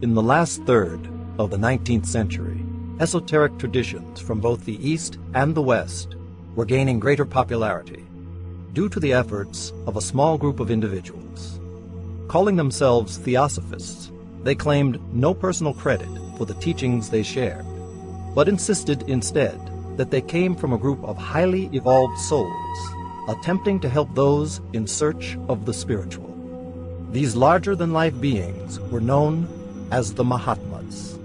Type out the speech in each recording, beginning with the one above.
In the last third of the 19th century, esoteric traditions from both the East and the West were gaining greater popularity due to the efforts of a small group of individuals. Calling themselves Theosophists, they claimed no personal credit for the teachings they shared, but insisted instead that they came from a group of highly evolved souls attempting to help those in search of the spiritual. These larger-than-life beings were known as the Mahatmas.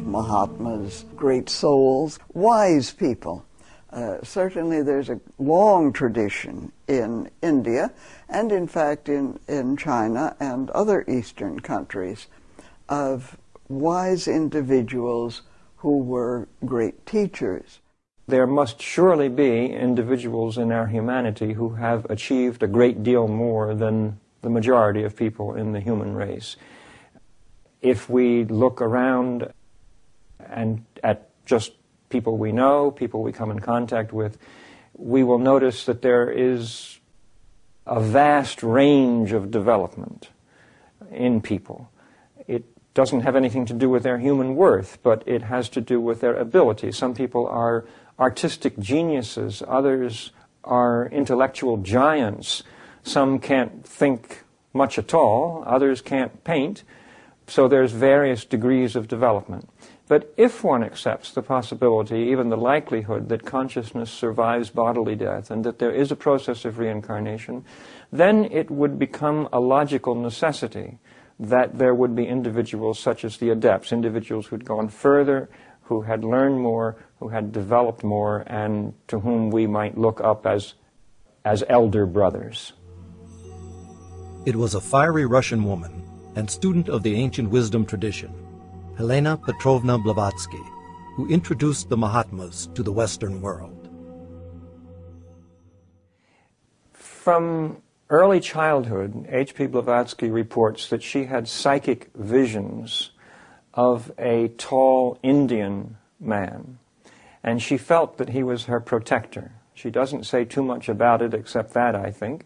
Mahatmas, great souls, wise people. Certainly there's a long tradition in India, and in fact in China and other Eastern countries, of wise individuals who were great teachers. There must surely be individuals in our humanity who have achieved a great deal more than the majority of people in the human race. If we look around and at just people we know, people we come in contact with, we will notice that there is a vast range of development in people. It doesn't have anything to do with their human worth, but it has to do with their ability. Some people are artistic geniuses, others are intellectual giants. Some can't think much at all, others can't paint, so there's various degrees of development. But if one accepts the possibility, even the likelihood, that consciousness survives bodily death and that there is a process of reincarnation, then it would become a logical necessity that there would be individuals such as the adepts, individuals who'd gone further, who had learned more, who had developed more, and to whom we might look up as elder brothers. It was a fiery Russian woman and student of the ancient wisdom tradition, Helena Petrovna Blavatsky, who introduced the Mahatmas to the Western world. From early childhood, H.P. Blavatsky reports that she had psychic visions of a tall Indian man, and she felt that he was her protector. She doesn't say too much about it except that, I think.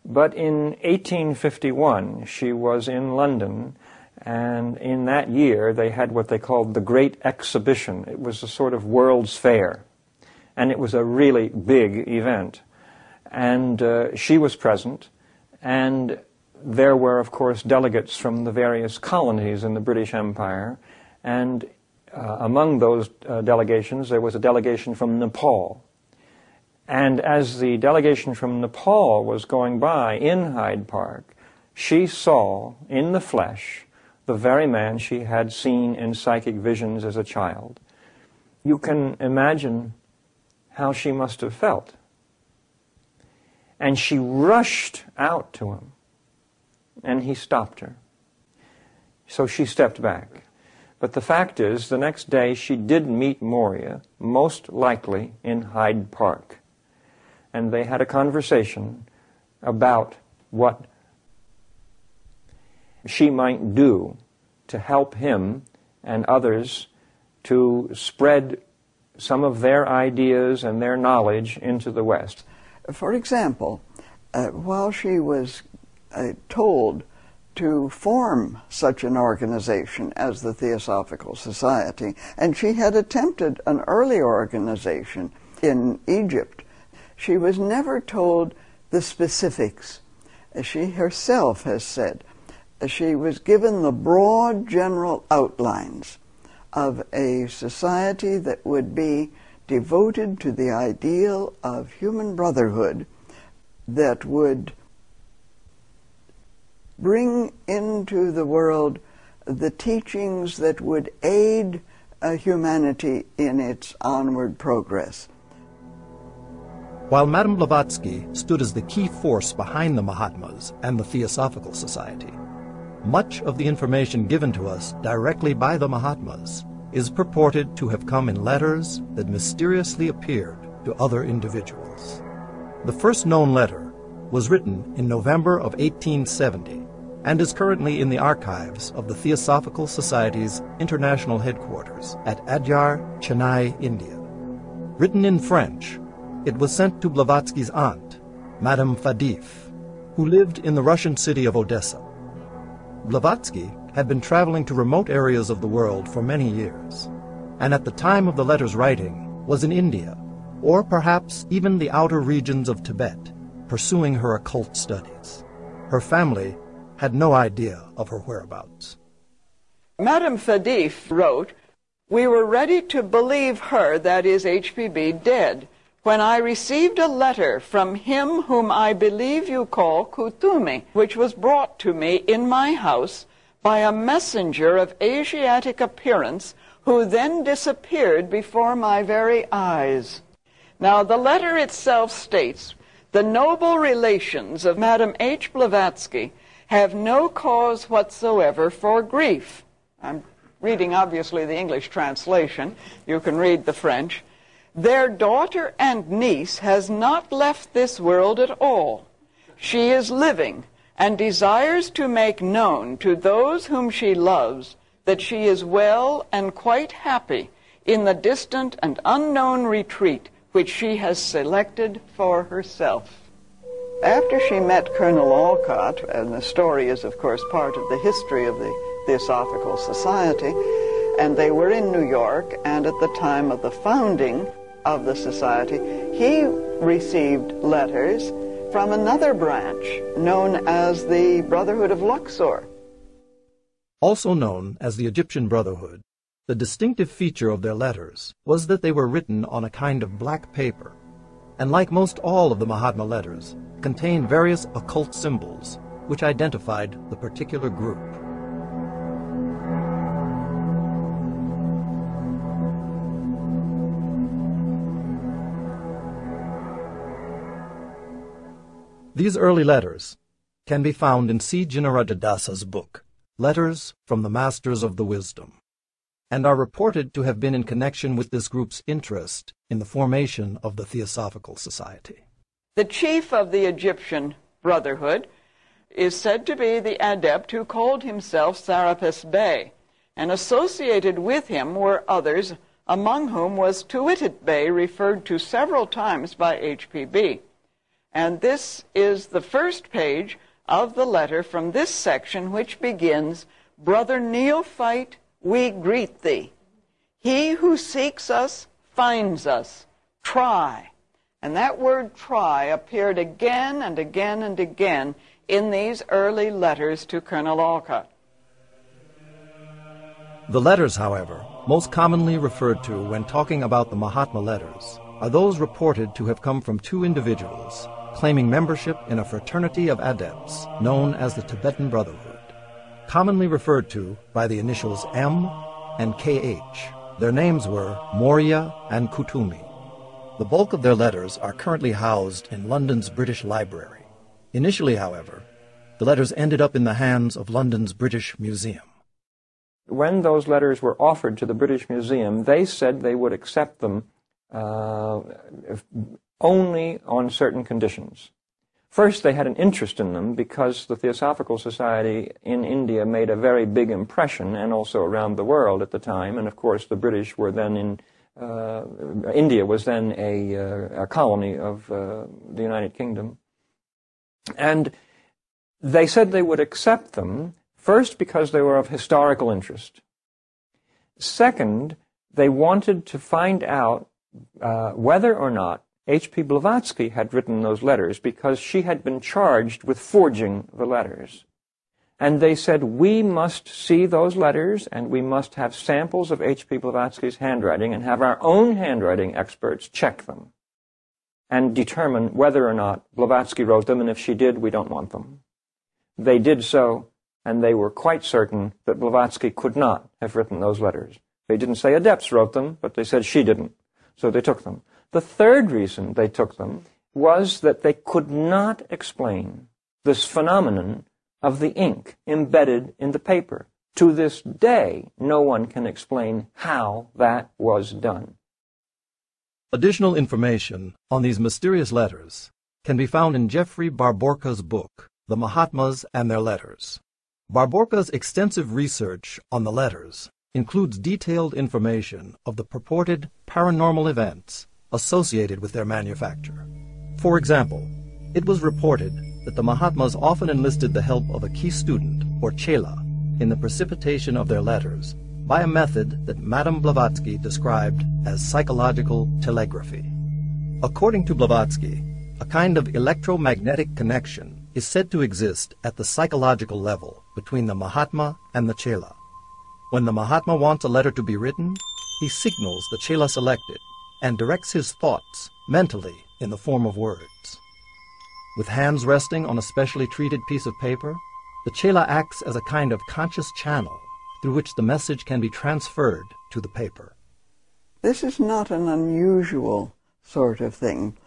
But in 1851, she was in London, and in that year they had what they called the Great Exhibition. It was a sort of World's Fair, and it was a really big event. And she was present, and there were, of course, delegates from the various colonies in the British Empire, and among those delegations there was a delegation from Nepal. And as the delegation from Nepal was going by in Hyde Park, she saw in the flesh the very man she had seen in psychic visions as a child. You can imagine how she must have felt. And she rushed out to him, and he stopped her. So she stepped back. But the fact is, the next day she did meet Moria, most likely in Hyde Park. And they had a conversation about what she might do to help him and others to spread some of their ideas and their knowledge into the West. For example, while she was told to form such an organization as the Theosophical Society, and she had attempted an early organization in Egypt, she was never told the specifics. She herself has said she was given the broad general outlines of a society that would be devoted to the ideal of human brotherhood, that would bring into the world the teachings that would aid humanity in its onward progress. While Madame Blavatsky stood as the key force behind the Mahatmas and the Theosophical Society, much of the information given to us directly by the Mahatmas is purported to have come in letters that mysteriously appeared to other individuals. The first known letter was written in November of 1870 and is currently in the archives of the Theosophical Society's international headquarters at Adyar, Chennai, India. Written in French, it was sent to Blavatsky's aunt, Madame Fadif, who lived in the Russian city of Odessa. Blavatsky had been traveling to remote areas of the world for many years, and at the time of the letter's writing was in India, or perhaps even the outer regions of Tibet, pursuing her occult studies. Her family had no idea of her whereabouts. Madame Fadif wrote, "We were ready to believe her, that is HPB, dead, when I received a letter from him whom I believe you call Kutumi, which was brought to me in my house by a messenger of Asiatic appearance, who then disappeared before my very eyes." Now, the letter itself states, "The noble relations of Madame H. Blavatsky have no cause whatsoever for grief." I'm reading, obviously, the English translation. You can read the French. "Their daughter and niece has not left this world at all. She is living and desires to make known to those whom she loves that she is well and quite happy in the distant and unknown retreat which she has selected for herself." After she met Colonel Olcott, and the story is, of course, part of the history of the Theosophical Society, and they were in New York, and at the time of the founding of the Society, he received letters from another branch known as the Brotherhood of Luxor. Also known as the Egyptian Brotherhood, the distinctive feature of their letters was that they were written on a kind of black paper, and like most all of the Mahatma letters, contained various occult symbols which identified the particular group. These early letters can be found in C. Jinnarajadasa's book, Letters from the Masters of the Wisdom, and are reported to have been in connection with this group's interest in the formation of the Theosophical Society. The chief of the Egyptian Brotherhood is said to be the adept who called himself Serapis Bey, and associated with him were others, among whom was Tuitit Bey, referred to several times by HPB. And this is the first page of the letter from this section, which begins, "Brother Neophyte, we greet thee. He who seeks us finds us. Try." And that word "try" appeared again and again and again in these early letters to Colonel Olcott. The letters, however, most commonly referred to when talking about the Mahatma letters are those reported to have come from two individuals claiming membership in a fraternity of adepts known as the Tibetan Brotherhood, commonly referred to by the initials M and KH. Their names were Moria and Kutumi. The bulk of their letters are currently housed in London's British Library. Initially, however, the letters ended up in the hands of London's British Museum. When those letters were offered to the British Museum, they said they would accept them only on certain conditions. First, they had an interest in them because the Theosophical Society in India made a very big impression, and also around the world at the time. And of course, the British were then in India was then a colony of the United Kingdom. And they said they would accept them, first because they were of historical interest. Second, they wanted to find out whether or not H.P. Blavatsky had written those letters, because she had been charged with forging the letters. And they said, we must see those letters, and we must have samples of H.P. Blavatsky's handwriting, and have our own handwriting experts check them and determine whether or not Blavatsky wrote them, and if she did, we don't want them. They did so, and they were quite certain that Blavatsky could not have written those letters. They didn't say adepts wrote them, but they said she didn't. So they took them. The third reason they took them was that they could not explain this phenomenon of the ink embedded in the paper. To this day, no one can explain how that was done. Additional information on these mysterious letters can be found in Geoffrey Barborca's book, The Mahatmas and Their Letters, Barborca's extensive research on the letters includes detailed information of the purported paranormal events associated with their manufacture. For example, it was reported that the Mahatmas often enlisted the help of a key student, or chela, in the precipitation of their letters by a method that Madame Blavatsky described as psychological telegraphy. According to Blavatsky, a kind of electromagnetic connection is said to exist at the psychological level between the Mahatma and the chela. When the Mahatma wants a letter to be written, he signals the chela selected and directs his thoughts mentally in the form of words. With hands resting on a specially treated piece of paper, the chela acts as a kind of conscious channel through which the message can be transferred to the paper. This is not an unusual sort of thing.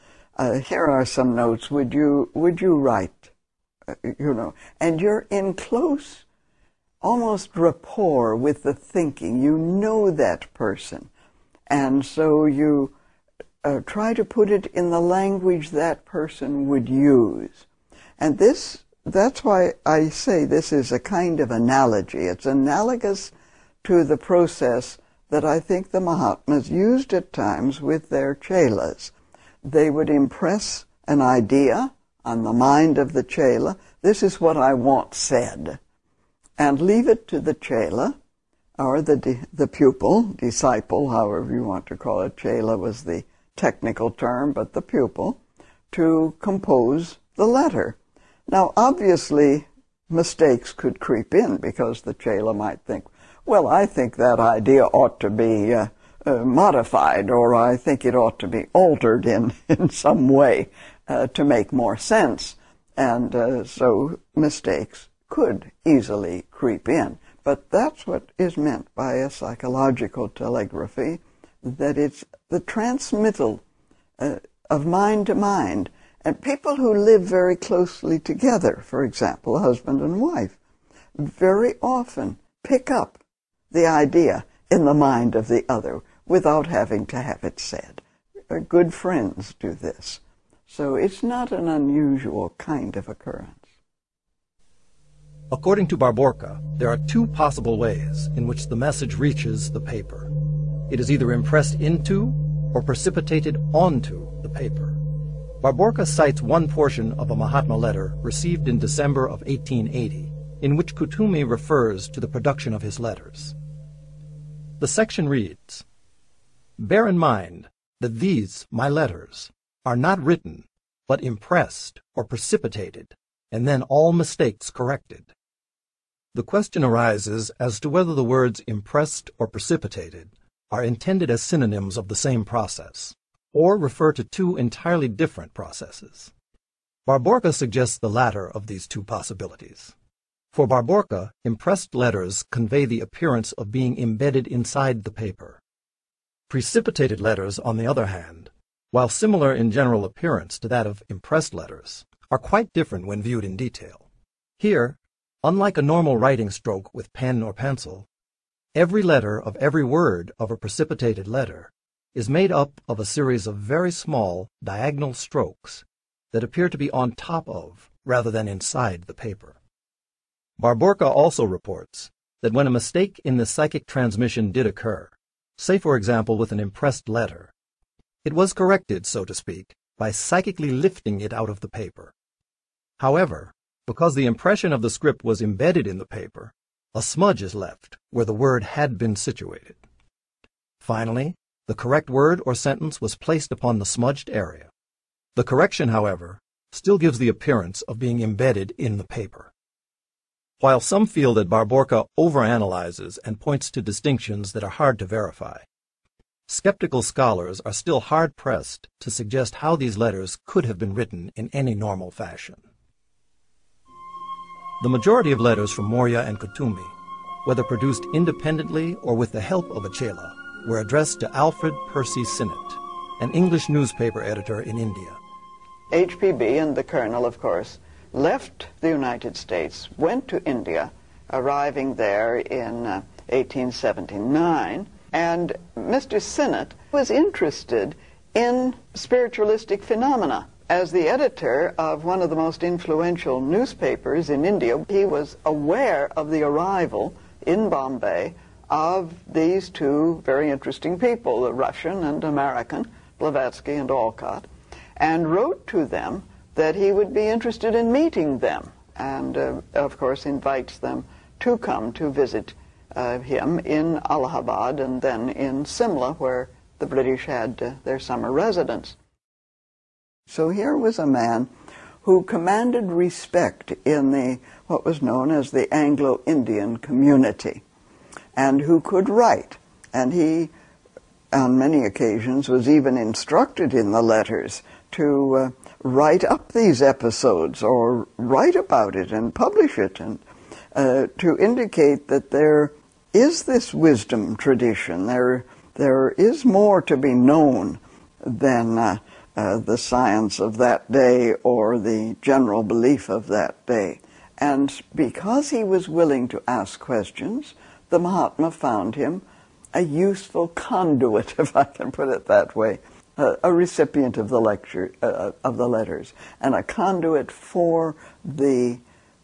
Here are some notes. Would you write? And you're in close, almost rapport with the thinking. You know that person. And so you try to put it in the language that person would use. And that's why I say this is a kind of analogy. It's analogous to the process that I think the Mahatmas used at times with their chelas. They would impress an idea on the mind of the chela. This is what I want said. And leave it to the chela, or the pupil, disciple, however you want to call it. Chela was the technical term, but the pupil, to compose the letter. Now, obviously, mistakes could creep in because the chela might think, well, I think that idea ought to be modified, or I think it ought to be altered in some way to make more sense. And so mistakes could easily creep in. But that's what is meant by a psychological telegraphy, that it's the transmittal of mind to mind. And people who live very closely together, for example, husband and wife, very often pick up the idea in the mind of the other without having to have it said. Good friends do this. So it's not an unusual kind of occurrence. According to Barborca, there are two possible ways in which the message reaches the paper. It is either impressed into or precipitated onto the paper. Barborca cites one portion of a Mahatma letter received in December of 1880, in which Kutumi refers to the production of his letters. The section reads, "Bear in mind that these, my letters, are not written, but impressed or precipitated, and then all mistakes corrected." The question arises as to whether the words impressed or precipitated are intended as synonyms of the same process, or refer to two entirely different processes. Barborca suggests the latter of these two possibilities. For Barborca, impressed letters convey the appearance of being embedded inside the paper. Precipitated letters, on the other hand, while similar in general appearance to that of impressed letters, are quite different when viewed in detail. Here, unlike a normal writing stroke with pen or pencil, every letter of every word of a precipitated letter is made up of a series of very small diagonal strokes that appear to be on top of rather than inside the paper. Barborca also reports that when a mistake in the psychic transmission did occur, say for example with an impressed letter, it was corrected, so to speak, by psychically lifting it out of the paper. However, because the impression of the script was embedded in the paper, a smudge is left where the word had been situated. Finally, the correct word or sentence was placed upon the smudged area. The correction, however, still gives the appearance of being embedded in the paper. While some feel that Barborca overanalyzes and points to distinctions that are hard to verify, skeptical scholars are still hard-pressed to suggest how these letters could have been written in any normal fashion. The majority of letters from Morya and Kutumi, whether produced independently or with the help of a chela, were addressed to Alfred Percy Sinnett, an English newspaper editor in India. HPB and the colonel, of course, left the United States, went to India, arriving there in 1879, and Mr. Sinnett was interested in spiritualistic phenomena as the editor of one of the most influential newspapers in India, he was aware of the arrival in Bombay of these two very interesting people, the Russian and American, Blavatsky and Alcott, and wrote to them that he would be interested in meeting them, and of course invites them to come to visit him in Allahabad and then in Simla, where the British had their summer residence. So here was a man who commanded respect in what was known as the Anglo-Indian community, and who could write. And he, on many occasions, was even instructed in the letters to write up these episodes or write about it and publish it, and to indicate that there is this wisdom tradition. There is more to be known than the science of that day or the general belief of that day. And because he was willing to ask questions, the Mahatma found him a useful conduit, if I can put it that way, a recipient of the letters, and a conduit for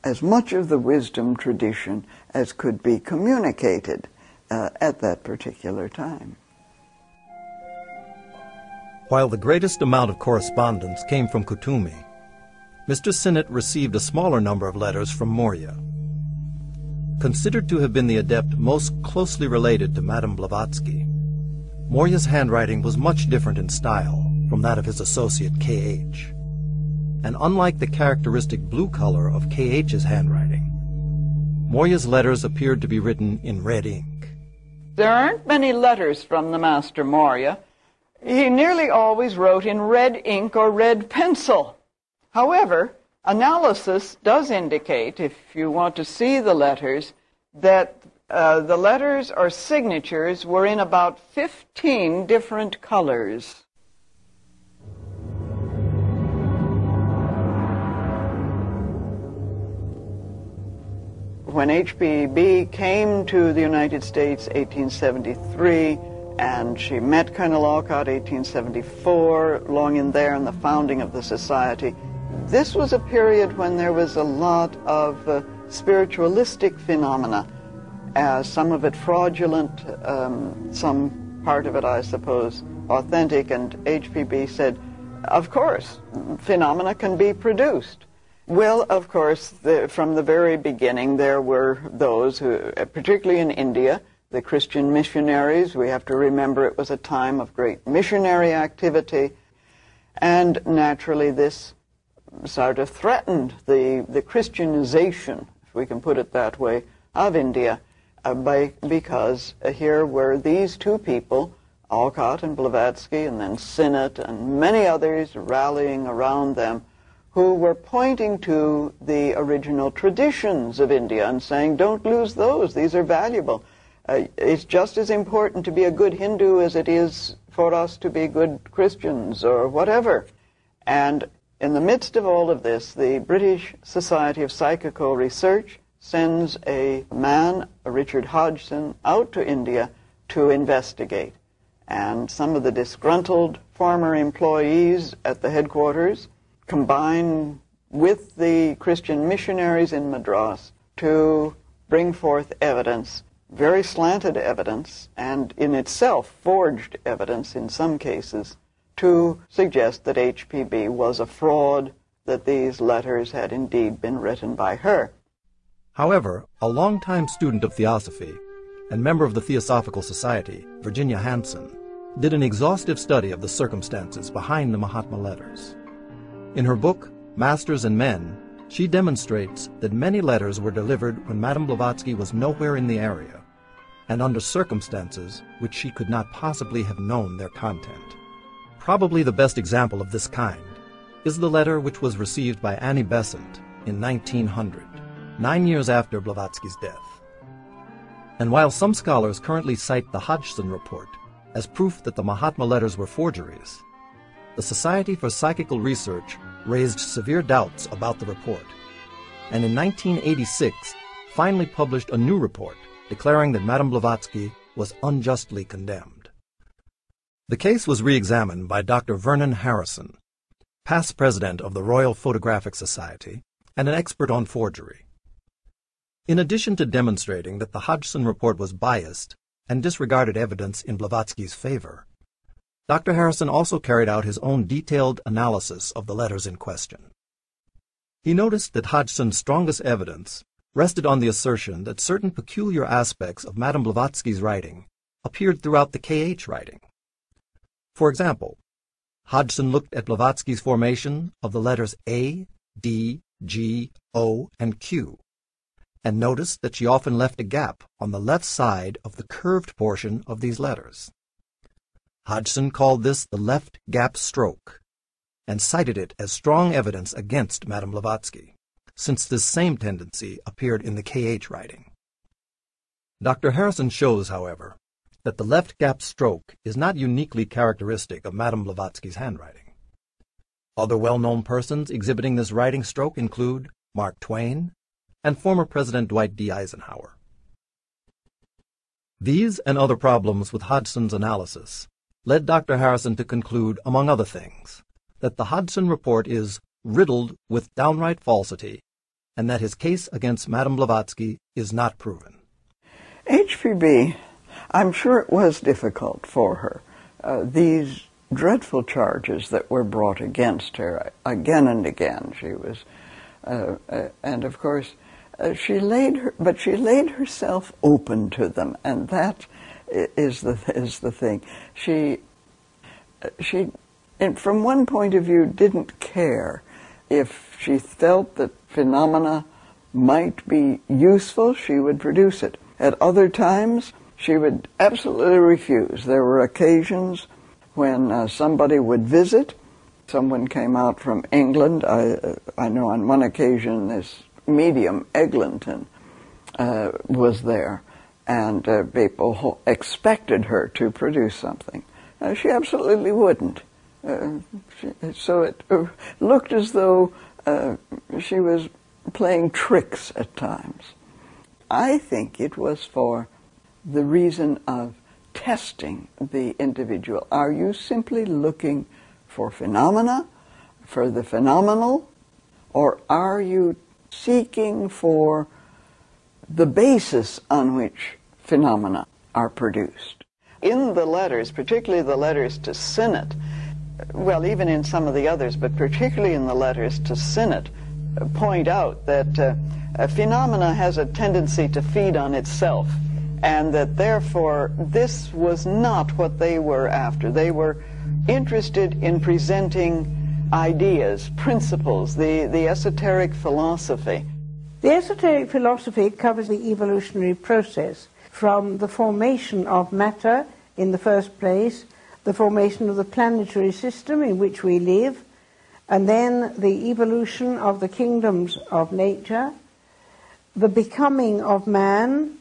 as much of the wisdom tradition as could be communicated at that particular time. While the greatest amount of correspondence came from Kutumi, Mr. Sinnett received a smaller number of letters from Morya. Considered to have been the adept most closely related to Madame Blavatsky, Morya's handwriting was much different in style from that of his associate K.H. And unlike the characteristic blue color of K.H.'s handwriting, Morya's letters appeared to be written in red ink. There aren't many letters from the Master Morya. He nearly always wrote in red ink or red pencil. However, analysis does indicate, if you want to see the letters, that the letters or signatures were in about 15 different colors. When HPB came to the United States 1873, and she met Colonel Alcott 1874, long in there in the founding of the Society, this was a period when there was a lot of spiritualistic phenomena, some of it fraudulent, some part of it, I suppose, authentic, and HPB said, of course, phenomena can be produced. Well, of course, from the very beginning, there were those who, particularly in India, the Christian missionaries. We have to remember it was a time of great missionary activity, and naturally this sort of threatened the Christianization, if we can put it that way, of India, because here were these two people, Alcott and Blavatsky, and then Sinnett and many others rallying around them, who were pointing to the original traditions of India and saying, don't lose those, these are valuable. It's just as important to be a good Hindu as it is for us to be good Christians or whatever. And in the midst of all of this, the British Society of Psychical Research sends a man, Richard Hodgson, out to India to investigate. And some of the disgruntled former employees at the headquarters combine with the Christian missionaries in Madras to bring forth evidence, very slanted evidence, and in itself forged evidence in some cases, to suggest that HPB was a fraud, that these letters had indeed been written by her. However, a longtime student of theosophy and member of the Theosophical Society, Virginia Hansen, did an exhaustive study of the circumstances behind the Mahatma letters. In her book, Masters and Men, she demonstrates that many letters were delivered when Madame Blavatsky was nowhere in the area, and under circumstances which she could not possibly have known their content. Probably the best example of this kind is the letter which was received by Annie Besant in 1900, 9 years after Blavatsky's death. And while some scholars currently cite the Hodgson report as proof that the Mahatma letters were forgeries, the Society for Psychical Research raised severe doubts about the report, and in 1986 finally published a new report declaring that Madame Blavatsky was unjustly condemned. The case was re-examined by Dr. Vernon Harrison, past president of the Royal Photographic Society and an expert on forgery. In addition to demonstrating that the Hodgson report was biased and disregarded evidence in Blavatsky's favor, Dr. Harrison also carried out his own detailed analysis of the letters in question. He noticed that Hodgson's strongest evidence rested on the assertion that certain peculiar aspects of Madame Blavatsky's writing appeared throughout the KH writing. For example, Hodgson looked at Blavatsky's formation of the letters A, D, G, O, and Q, and noticed that she often left a gap on the left side of the curved portion of these letters. Hodgson called this the left gap stroke, and cited it as strong evidence against Madame Blavatsky, since this same tendency appeared in the KH writing. Dr. Harrison shows, however, that the left gap stroke is not uniquely characteristic of Madame Blavatsky's handwriting. Other well-known persons exhibiting this writing stroke include Mark Twain and former President Dwight D. Eisenhower. These and other problems with Hodgson's analysis led Dr. Harrison to conclude, among other things, that the Hodgson report is riddled with downright falsity and that his case against Madame Blavatsky is not proven. HPB, I'm sure it was difficult for her. These dreadful charges that were brought against her again and again. She was, and of course, she laid herself open to them, and that is the thing. She, and from one point of view, didn't care if she felt that phenomena might be useful. She would produce it. At other times, she would absolutely refuse. There were occasions when somebody would visit. Someone came out from England. I know on one occasion this medium, Eglinton, was there, and people expected her to produce something. She absolutely wouldn't. So it looked as though she was playing tricks at times. I think it was for the reason of testing the individual. Are you simply looking for phenomena, for the phenomenal, or are you seeking for the basis on which phenomena are produced? In the letters, particularly the letters to Sinnott, well, even in some of the others, but particularly in the letters to Sinnott, point out that phenomena has a tendency to feed on itself, and that therefore this was not what they were after. They were interested in presenting ideas, principles, the esoteric philosophy. The esoteric philosophy covers the evolutionary process from the formation of matter in the first place, the formation of the planetary system in which we live, and then the evolution of the kingdoms of nature, the becoming of man,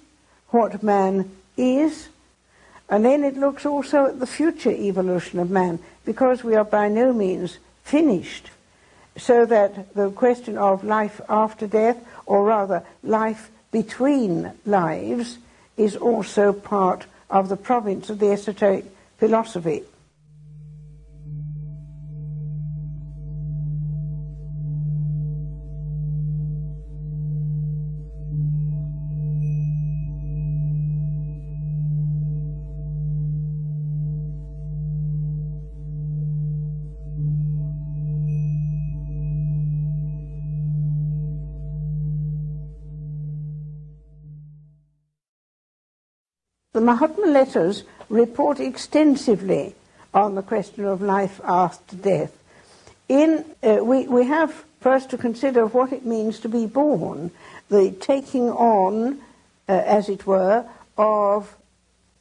what man is, and then it looks also at the future evolution of man, because we are by no means finished, so that the question of life after death, or rather life between lives, is also part of the province of the esoteric philosophy. The Mahatma letters report extensively on the question of life after death. We have first to consider what it means to be born, the taking on, as it were, of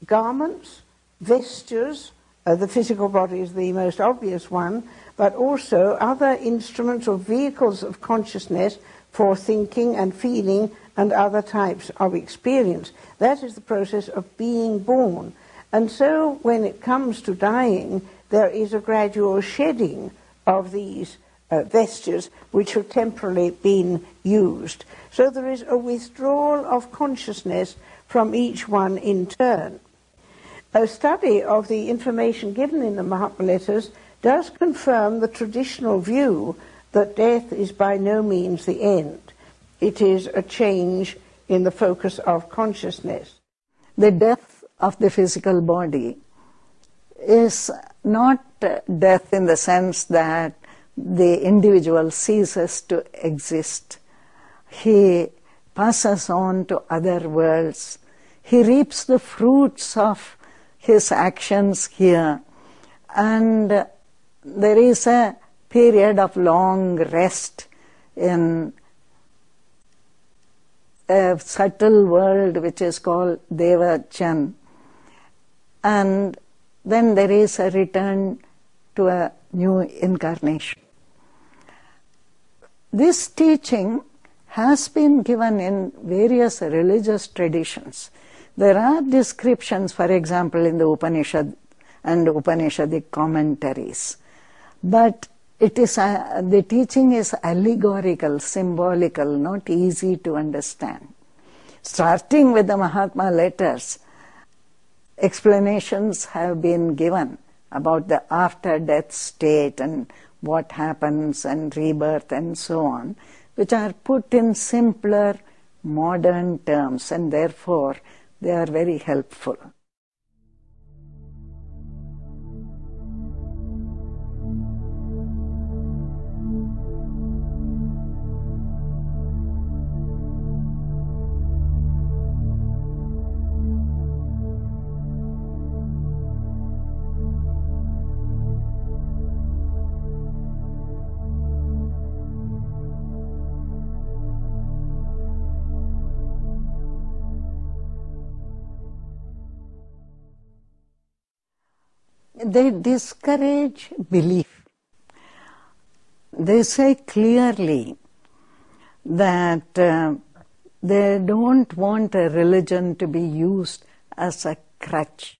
garments, vestures. The physical body is the most obvious one, but also other instruments or vehicles of consciousness for thinking and feeling and other types of experience. That is the process of being born. And so when it comes to dying, there is a gradual shedding of these vestures which have temporarily been used. So there is a withdrawal of consciousness from each one in turn. A study of the information given in the Mahatma letters does confirm the traditional view that death is by no means the end. It is a change in the focus of consciousness. The death of the physical body is not death in the sense that the individual ceases to exist. He passes on to other worlds. He reaps the fruits of his actions here. And there is a period of long rest in a subtle world which is called Devachan. And then there is a return to a new incarnation. This teaching has been given in various religious traditions. There are descriptions, for example, in the Upanishad and Upanishadic commentaries. But it is the teaching is allegorical, symbolical, not easy to understand. Starting with the Mahatma letters, explanations have been given about the after-death state and what happens and rebirth and so on, which are put in simpler, modern terms, and therefore they are very helpful. They discourage belief. They say clearly that they don't want a religion to be used as a crutch.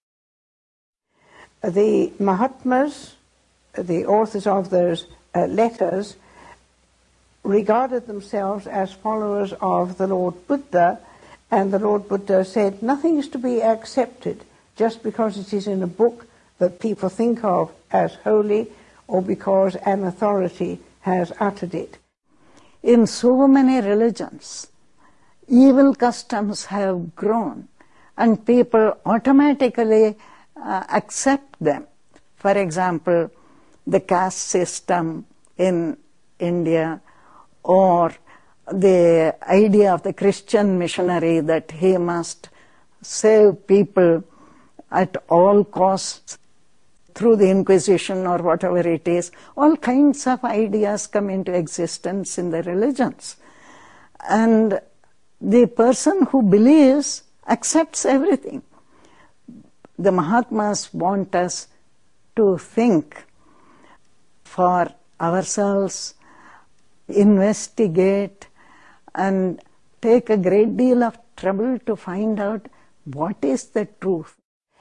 The Mahatmas, the authors of those letters, regarded themselves as followers of the Lord Buddha, and the Lord Buddha said, nothing is to be accepted just because it is in a book that people think of as holy or because an authority has uttered it. In so many religions, evil customs have grown and people automatically accept them. For example, the caste system in India, or the idea of the Christian missionary that he must save people at all costs through the Inquisition or whatever it is. All kinds of ideas come into existence in the religions. And the person who believes accepts everything. The Mahatmas want us to think for ourselves, investigate, and take a great deal of trouble to find out what is the truth.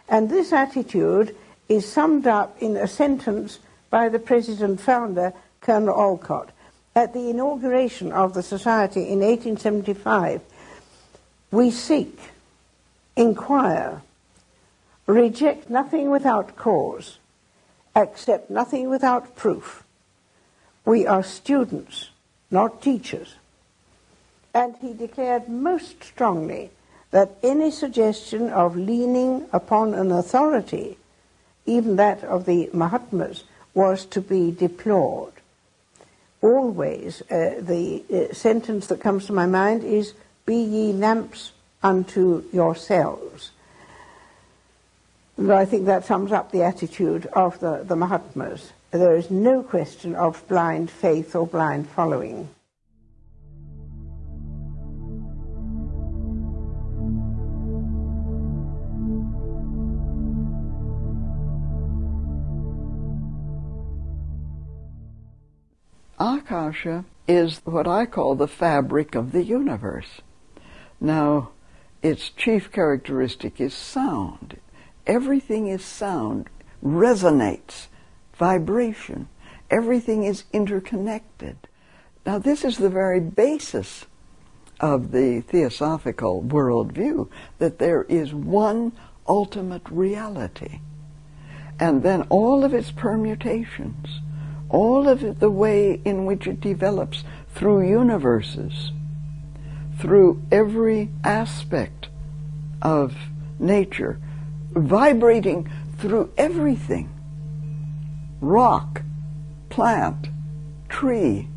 And this attitude is summed up in a sentence by the president-founder, Colonel Olcott. At the inauguration of the Society in 1875, we seek, inquire, reject nothing without cause, accept nothing without proof. We are students, not teachers. And he declared most strongly that any suggestion of leaning upon an authority, even that of the Mahatmas, was to be deplored. Always, the sentence that comes to my mind is, be ye lamps unto yourselves. And I think that sums up the attitude of the Mahatmas. There is no question of blind faith or blind following. Akasha is what I call the fabric of the universe. Now, its chief characteristic is sound. Everything is sound, resonates, vibration. Everything is interconnected. Now, this is the very basis of the Theosophical worldview, that there is one ultimate reality. and then all of its permutations, all of it, the way in which it develops through universes, through every aspect of nature, vibrating through everything, rock, plant, tree,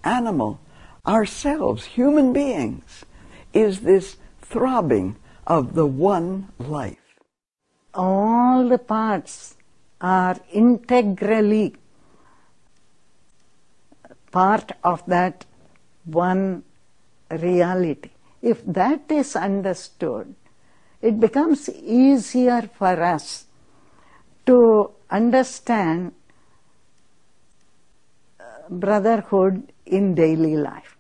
animal, ourselves, human beings, is this throbbing of the one life. All the parts are integrally part of that one reality. If that is understood, it becomes easier for us to understand brotherhood in daily life.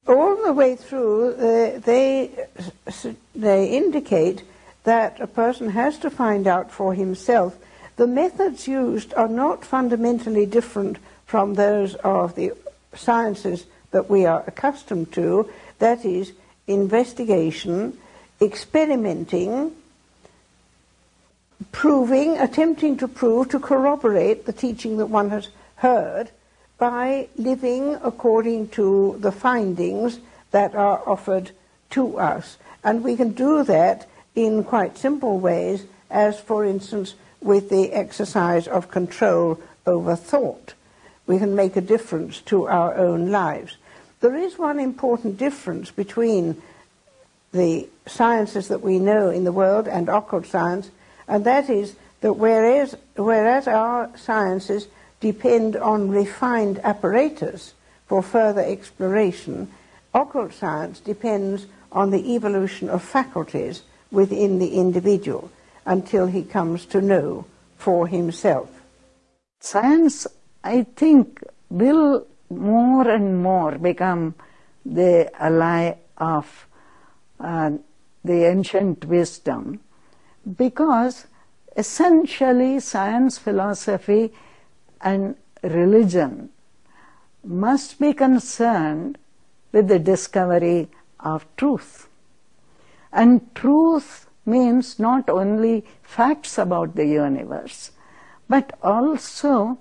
All the way through, they indicate that a person has to find out for himself. The methods used are not fundamentally different from those of the sciences that we are accustomed to, that is, investigation, experimenting, proving, attempting to prove, to corroborate the teaching that one has heard, by living according to the findings that are offered to us. And we can do that in quite simple ways, as for instance with the exercise of control over thought. We can make a difference to our own lives. There is one important difference between the sciences that we know in the world and occult science, and that is that whereas our sciences depend on refined apparatus for further exploration, occult science depends on the evolution of faculties within the individual until he comes to know for himself. Science, I think, will more and more become the ally of the ancient wisdom, because essentially science, philosophy, and religion must be concerned with the discovery of truth. And truth means not only facts about the universe, but also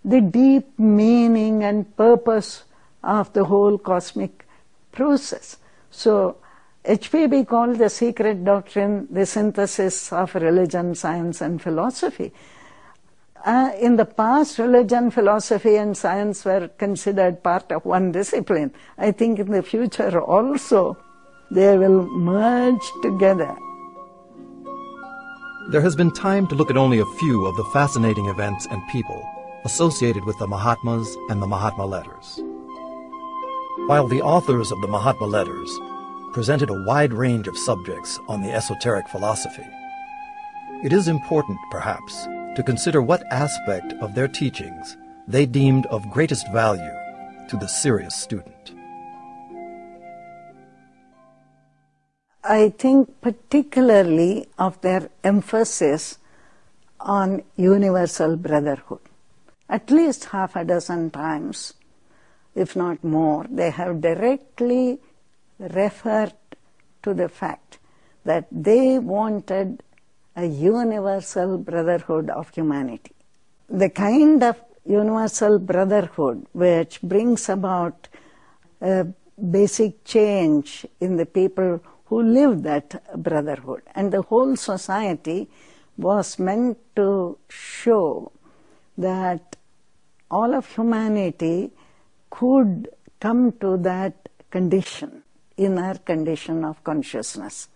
the deep meaning and purpose of the whole cosmic process. So HPB called the secret doctrine the synthesis of religion, science, and philosophy. In the past, religion, philosophy, and science were considered part of one discipline. I think in the future also they will merge together. There has been time to look at only a few of the fascinating events and people associated with the Mahatmas and the Mahatma letters. While the authors of the Mahatma letters presented a wide range of subjects on the esoteric philosophy, it is important, perhaps, to consider what aspect of their teachings they deemed of greatest value to the serious student. I think particularly of their emphasis on universal brotherhood. At least half a dozen times, if not more, they have directly referred to the fact that they wanted a universal brotherhood of humanity. The kind of universal brotherhood which brings about a basic change in the people who live that brotherhood. And the whole society was meant to show that all of humanity could come to that condition, inner condition of consciousness.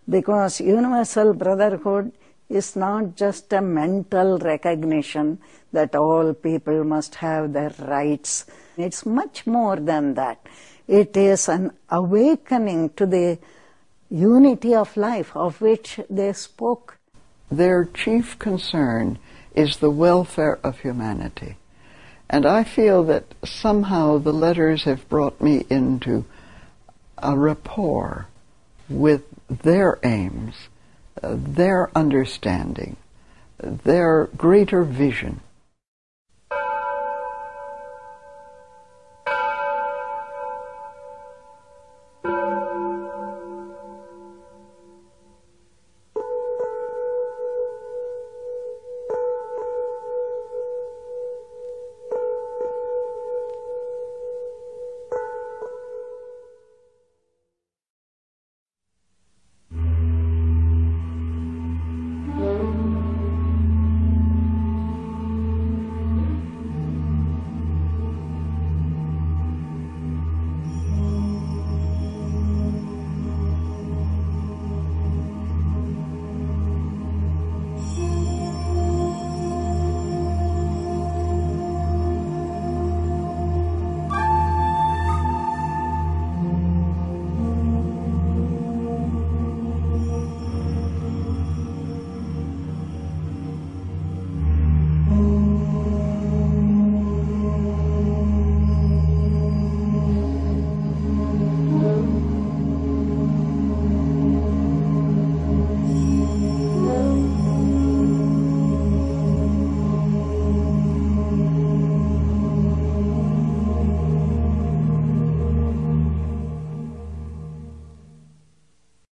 Because universal brotherhood is not just a mental recognition that all people must have their rights. It's much more than that. It is an awakening to the unity of life of which they spoke. Their chief concern is the welfare of humanity. And I feel that somehow the letters have brought me into a rapport with their aims, their understanding, their greater vision.